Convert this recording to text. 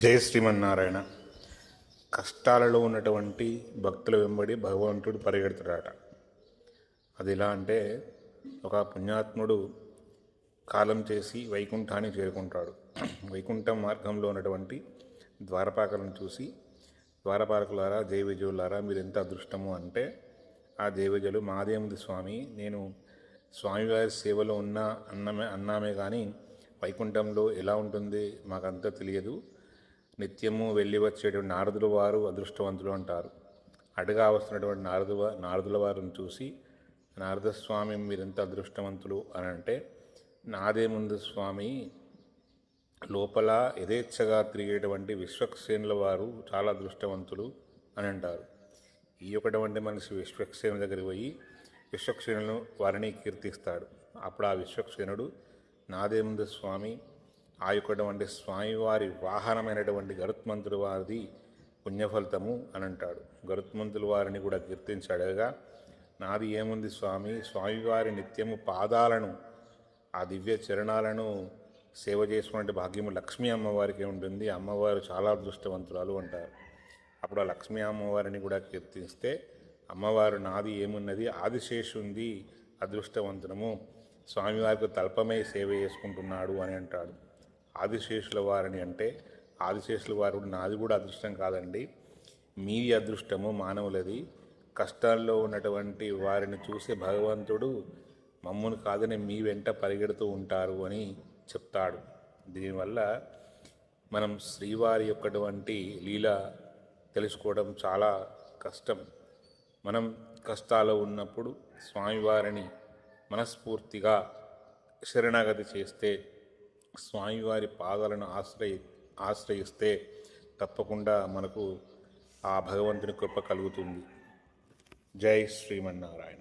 జయ శ్రీమన్నారాయణ. కష్టాలలో ఉన్నటువంటి భక్తుల వెంబడి భగవంతుడు పరిగెడుతాడట. అది ఎలా అంటే, ఒక పుణ్యాత్ముడు కాలం చేసి వైకుంఠాన్ని చేరుకుంటాడు. వైకుంఠం మార్గంలో ఉన్నటువంటి ద్వారపాలకులను చూసి, ద్వారపాలకులారా, జయ విజయులారా, మీరు ఎంత అదృష్టము అంటే, ఆ జయ విజయులు, మాదేముంది స్వామి, నేను స్వామివారి సేవలో అన్నామే కానీ వైకుంఠంలో ఎలా ఉంటుంది మాకంతా తెలియదు. నిత్యము వెళ్ళి వచ్చేటువంటి నారదుల వారు అదృష్టవంతులు అంటారు. అడగా వస్తున్నటువంటి నారదుల వారిని చూసి, నారదస్వామి మీరెంత అదృష్టవంతులు అని అంటే, నాదేముందు స్వామి, లోపల యథేచ్ఛగా తిరిగేటువంటి విశ్వక్సేనుల వారు చాలా అదృష్టవంతులు అని అంటారు. ఈ ఒకటువంటి మనిషి విశ్వక్సేను దగ్గరికి పోయి విశ్వక్సేనులను వారిని కీర్తిస్తాడు. అప్పుడు ఆ విశ్వక్సేనుడు, నాదేముందు స్వామి, ఆ యొక్కటువంటి స్వామివారి వాహనమైనటువంటి గరుత్మంతుల వారిది పుణ్యఫలితము అని అంటాడు. గరుత్మంతుల వారిని కూడా కీర్తించాడుగా, నాది ఏముంది స్వామి, స్వామివారి నిత్యము పాదాలను, ఆ దివ్య చరణాలను సేవ చేసుకునే భాగ్యము లక్ష్మీ అమ్మవారికి ఉంటుంది. అమ్మవారు చాలా అదృష్టవంతురాలు అంటారు. అప్పుడు ఆ లక్ష్మీ అమ్మవారిని కూడా కీర్తిస్తే, అమ్మవారు నాది ఏమున్నది, ఆదిశేషుంది అదృష్టవంతునము, స్వామివారికి తల్పమై సేవ చేసుకుంటున్నాడు అని అంటాడు. ఆదిశేషుల వారిని అంటే, ఆదిశేషుల వారు నాది కూడా అదృష్టం కాదండి, మీది అదృష్టము మానవులది. కష్టాల్లో ఉన్నటువంటి వారిని చూసే భగవంతుడు మమ్మును కాదని మీ వెంట పరిగెడుతూ ఉంటారు అని చెప్తాడు. దీనివల్ల మనం శ్రీవారి యొక్కటువంటి లీల తెలుసుకోవడం చాలా కష్టం. మనం కష్టాలు ఉన్నప్పుడు స్వామివారిని మనస్ఫూర్తిగా శరణాగతి చేస్తే, స్వామివారి పాదాలను ఆశ్రయిస్తే తప్పకుండా మనకు ఆ భగవంతుని కృప కలుగుతుంది. జై శ్రీమన్నారాయణ.